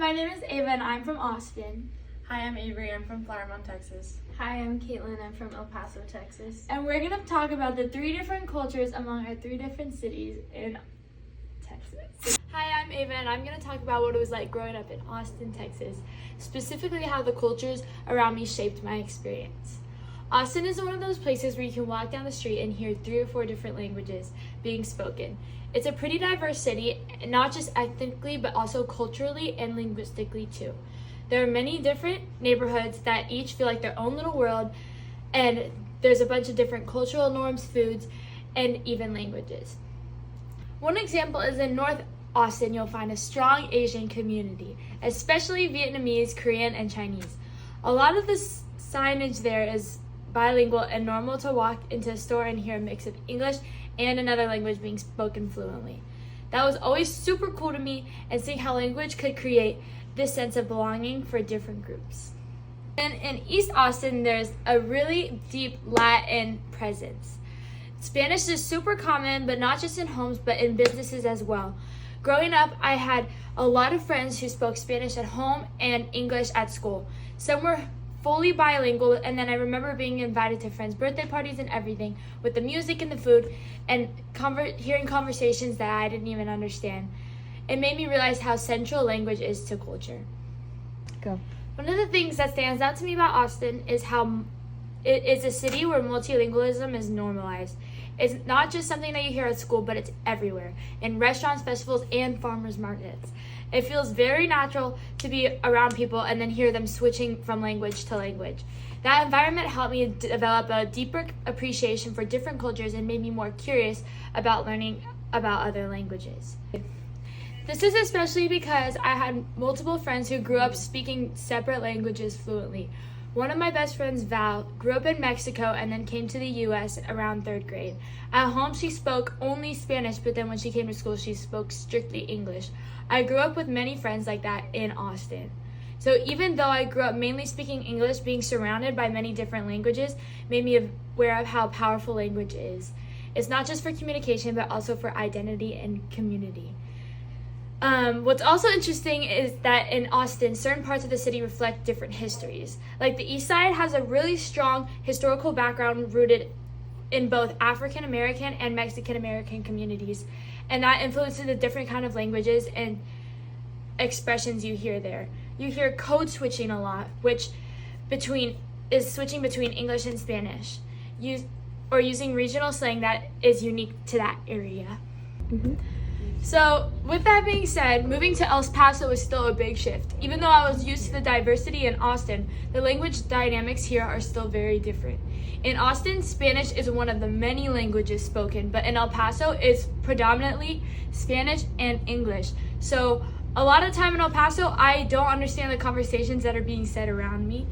my name is Ava and I'm from Austin. Hi, I'm Avery. I'm from Flower Mound, Texas. Hi, I'm Caitlin. I'm from El Paso, Texas. And we're going to talk about the 3 different cultures among our 3 different cities in Texas. Hi, I'm Ava and I'm going to talk about what it was like growing up in Austin, Texas, specifically how the cultures around me shaped my experience. Austin is one of those places where you can walk down the street and hear 3 or 4 different languages being spoken. It's a pretty diverse city, not just ethnically, but also culturally and linguistically too. There are many different neighborhoods that each feel like their own little world, and there's a bunch of different cultural norms, foods, and even languages. One example is in North Austin, you'll find a strong Asian community, especially Vietnamese, Korean, and Chinese. A lot of the signage there is bilingual and normal to walk into a store and hear a mix of English and another language being spoken fluently. That was always super cool to me, and seeing how language could create this sense of belonging for different groups. And in East Austin, there's a really deep Latin presence. Spanish is super common, but not just in homes, but in businesses as well. Growing up, I had a lot of friends who spoke Spanish at home and English at school. Some were fully bilingual, and then I remember being invited to friends' birthday parties and everything with the music and the food and hearing conversations that I didn't even understand. It made me realize how central language is to culture. Go. One of the things that stands out to me about Austin is how it is a city where multilingualism is normalized. It's not just something that you hear at school, but it's everywhere, in restaurants, festivals, and farmers markets. It feels very natural to be around people and then hear them switching from language to language. That environment helped me develop a deeper appreciation for different cultures and made me more curious about learning about other languages. This is especially because I had multiple friends who grew up speaking separate languages fluently. One of my best friends, Val, grew up in Mexico and then came to the U.S. around 3rd grade. At home, she spoke only Spanish, but then when she came to school, she spoke strictly English. I grew up with many friends like that in Austin. So even though I grew up mainly speaking English, being surrounded by many different languages made me aware of how powerful language is. It's not just for communication, but also for identity and community. What's also interesting is that in Austin, certain parts of the city reflect different histories. Like the East Side has a really strong historical background rooted in both African American and Mexican American communities, and that influences the different kind of languages and expressions you hear there. You hear code switching a lot, which is switching between English and Spanish, or using regional slang that is unique to that area. Mm-hmm. So, with that being said, moving to El Paso was still a big shift. Even though I was used to the diversity in Austin, the language dynamics here are still very different. In Austin, Spanish is one of the many languages spoken, but in El Paso, it's predominantly Spanish and English. So, a lot of time in El Paso, I don't understand the conversations that are being said around me,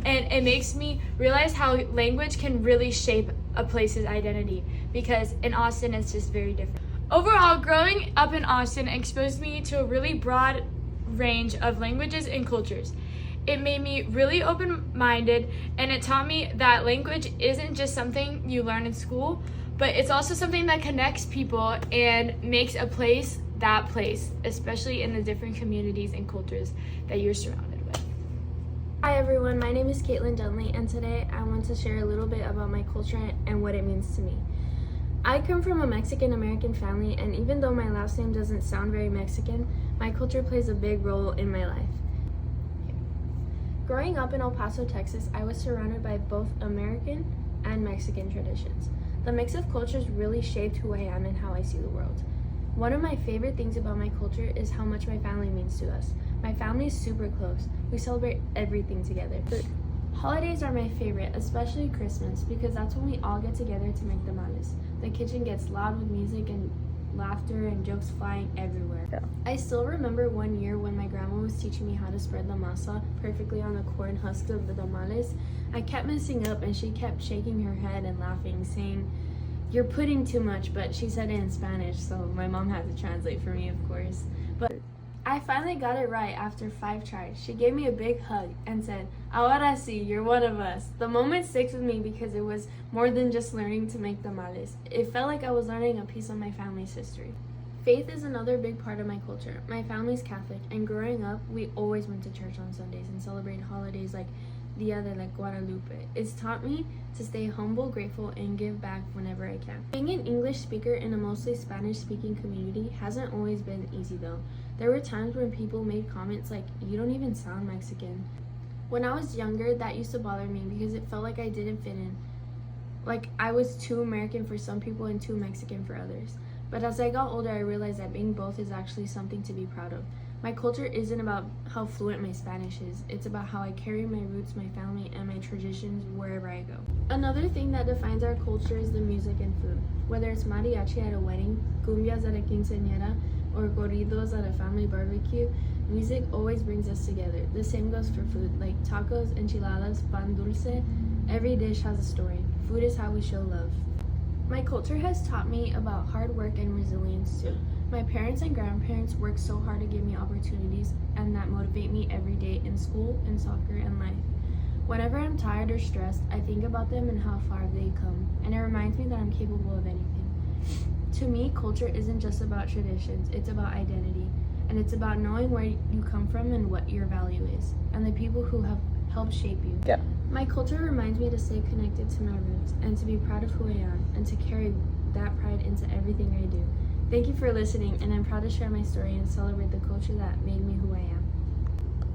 and it makes me realize how language can really shape a place's identity, because in Austin, it's just very different. Overall, growing up in Austin exposed me to a really broad range of languages and cultures. It made me really open-minded, and it taught me that language isn't just something you learn in school, but it's also something that connects people and makes a place that place, especially in the different communities and cultures that you're surrounded with. Hi everyone, my name is Caitlin Dunley, and today I want to share a little bit about my culture and what it means to me. I come from a Mexican-American family, and even though my last name doesn't sound very Mexican, my culture plays a big role in my life. Growing up in El Paso, Texas, I was surrounded by both American and Mexican traditions. The mix of cultures really shaped who I am and how I see the world. One of my favorite things about my culture is how much my family means to us. My family is super close. We celebrate everything together. Holidays are my favorite, especially Christmas, because that's when we all get together to make tamales. The kitchen gets loud with music and laughter and jokes flying everywhere. Yeah. I still remember one year when my grandma was teaching me how to spread the masa perfectly on the corn husk of the tamales. I kept messing up and she kept shaking her head and laughing, saying, "You're putting too much," but she said it in Spanish, so my mom had to translate for me, of course. But I finally got it right after 5 tries. She gave me a big hug and said, "Ahora sí, you're one of us." The moment sticks with me because it was more than just learning to make tamales. It felt like I was learning a piece of my family's history. Faith is another big part of my culture. My family's Catholic, and growing up, we always went to church on Sundays and celebrate holidays like Dia de la Guadalupe. It's taught me to stay humble, grateful, and give back whenever I can. Being an English speaker in a mostly Spanish-speaking community hasn't always been easy though. There were times when people made comments like, "You don't even sound Mexican." When I was younger, that used to bother me because it felt like I didn't fit in. Like I was too American for some people and too Mexican for others. But as I got older, I realized that being both is actually something to be proud of. My culture isn't about how fluent my Spanish is. It's about how I carry my roots, my family, and my traditions wherever I go. Another thing that defines our culture is the music and food. Whether it's mariachi at a wedding, cumbias at a quinceañera, or corridos at a family barbecue, music always brings us together. The same goes for food, like tacos, enchiladas, pan dulce. Every dish has a story. Food is how we show love. My culture has taught me about hard work and resilience too. My parents and grandparents work so hard to give me opportunities and that motivate me every day in school, in soccer, and life. Whenever I'm tired or stressed, I think about them and how far they've come, and it reminds me that I'm capable of anything. To me, culture isn't just about traditions, it's about identity, and it's about knowing where you come from and what your value is, and the people who have helped shape you. Yeah. My culture reminds me to stay connected to my roots and to be proud of who I am and to carry that pride into everything I do. Thank you for listening, and I'm proud to share my story and celebrate the culture that made me who I am.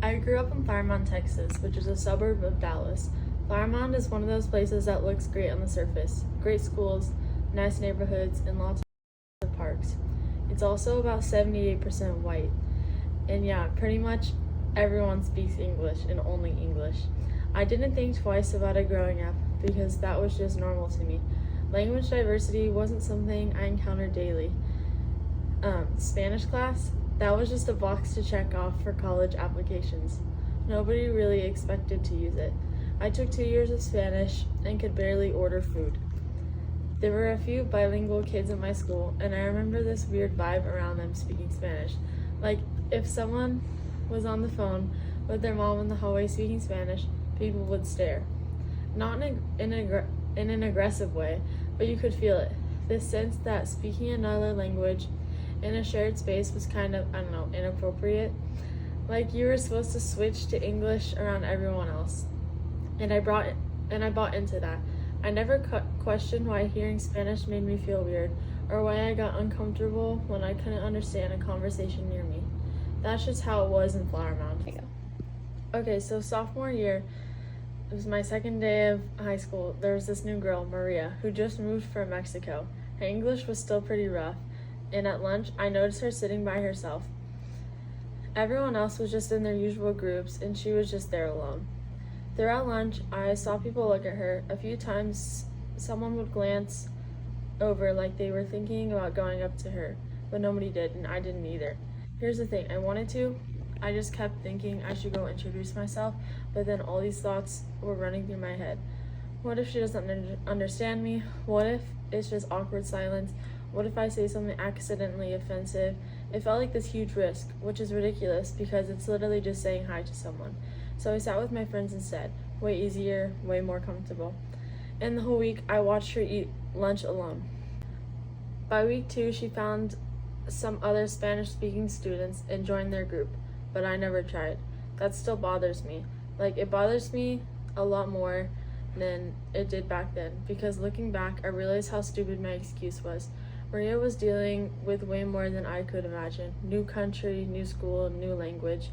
I grew up in Flowermont, Texas, which is a suburb of Dallas. Flowermont is one of those places that looks great on the surface. Great schools, nice neighborhoods, and lots of parks. It's also about 78% white. And yeah, pretty much everyone speaks English and only English. I didn't think twice about it growing up because that was just normal to me. Language diversity wasn't something I encountered daily. Spanish class, that was just a box to check off for college applications. Nobody really expected to use it. I took 2 years of Spanish and could barely order food. There were a few bilingual kids in my school, and I remember this weird vibe around them speaking Spanish. Like, if someone was on the phone with their mom in the hallway speaking Spanish, people would stare. Not in an aggressive way, but you could feel it. This sense that speaking another language in a shared space was kind of, inappropriate. Like you were supposed to switch to English around everyone else. And I bought into that. I never questioned why hearing Spanish made me feel weird, or why I got uncomfortable when I couldn't understand a conversation near me. That's just how it was in Flowermont. Okay, so sophomore year, it was my second day of high school. There was this new girl, Maria, who just moved from Mexico. Her English was still pretty rough, and at lunch, I noticed her sitting by herself. Everyone else was just in their usual groups, and she was just there alone. Throughout lunch, I saw people look at her. A few times, someone would glance over like they were thinking about going up to her, but nobody did, and I didn't either. Here's the thing, I wanted to. I just kept thinking I should go introduce myself, but then all these thoughts were running through my head. What if she doesn't understand me? What if it's just awkward silence? What if I say something accidentally offensive? It felt like this huge risk, which is ridiculous because it's literally just saying hi to someone. So I sat with my friends instead. Way easier, way more comfortable. And the whole week, I watched her eat lunch alone. By week 2, she found some other Spanish-speaking students and joined their group, but I never tried. That still bothers me. Like, it bothers me a lot more than it did back then, because looking back, I realized how stupid my excuse was. Maria was dealing with way more than I could imagine. New country, new school, new language,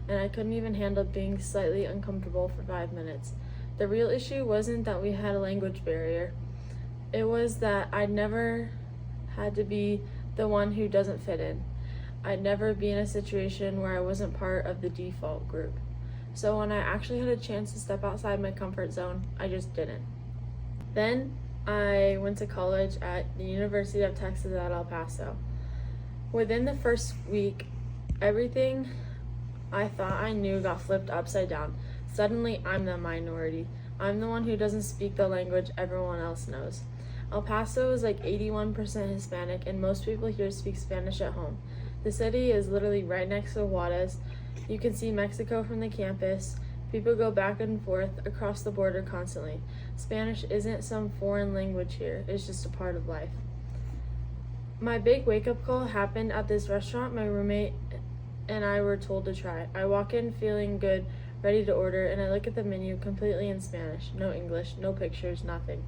and I couldn't even handle being slightly uncomfortable for 5 minutes. The real issue wasn't that we had a language barrier. It was that I'd never had to be the one who doesn't fit in. I'd never be in a situation where I wasn't part of the default group. So when I actually had a chance to step outside my comfort zone, I just didn't. Then I went to college at the University of Texas at El Paso. Within the first week, everything I thought I knew got flipped upside down. Suddenly, I'm the minority. I'm the one who doesn't speak the language everyone else knows. El Paso is like 81% Hispanic, and most people here speak Spanish at home. The city is literally right next to Juarez. You can see Mexico from the campus. People go back and forth across the border constantly. Spanish isn't some foreign language here, it's just a part of life. My big wake-up call happened at this restaurant my roommate and I were told to try. I walk in feeling good, ready to order, and I look at the menu completely in Spanish. No English, no pictures, nothing.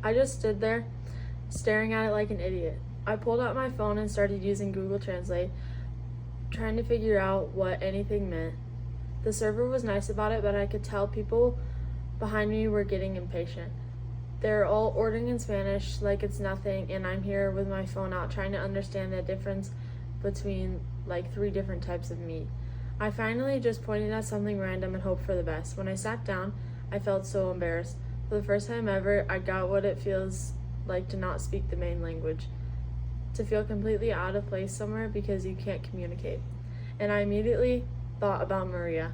I just stood there, staring at it like an idiot. I pulled out my phone and started using Google Translate, trying to figure out what anything meant. The server was nice about it, but I could tell people behind me were getting impatient. They're all ordering in Spanish like it's nothing, and I'm here with my phone out trying to understand the difference between like 3 different types of meat. I finally just pointed at something random and hoped for the best. When I sat down, I felt so embarrassed. For the first time ever, I got what it feels like to not speak the main language, to feel completely out of place somewhere because you can't communicate. And I immediately thought about Maria.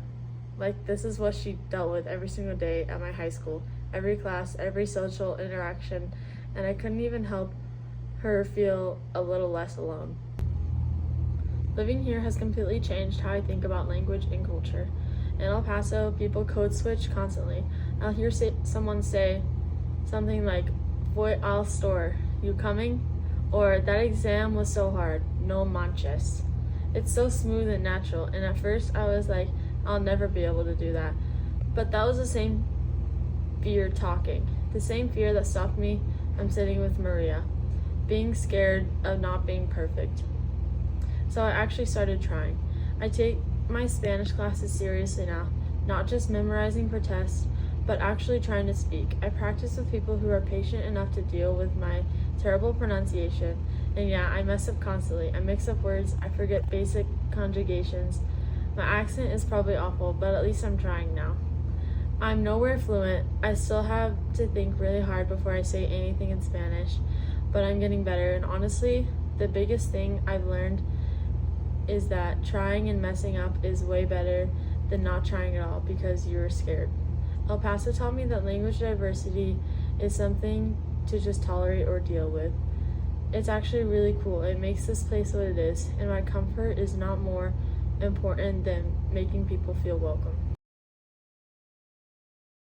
Like, this is what she dealt with every single day at my high school, every class, every social interaction, and I couldn't even help her feel a little less alone. Living here has completely changed how I think about language and culture. In El Paso, people code switch constantly. I'll hear someone say something like, "Voy al store, you coming?" Or, "That exam was so hard, no manches." It's so smooth and natural, and at first I was like, I'll never be able to do that. But that was the same fear talking, the same fear that stopped me from sitting with Maria, being scared of not being perfect. So I actually started trying. I take my Spanish classes seriously now, not just memorizing for tests, but actually trying to speak. I practice with people who are patient enough to deal with my terrible pronunciation, and yeah, I mess up constantly. I mix up words, I forget basic conjugations. My accent is probably awful, but at least I'm trying now. I'm nowhere fluent. I still have to think really hard before I say anything in Spanish, but I'm getting better, and honestly, the biggest thing I've learned is that trying and messing up is way better than not trying at all because you're scared. El Paso taught me that language diversity is something to just tolerate or deal with. It's actually really cool. It makes this place what it is, and my comfort is not more important than making people feel welcome.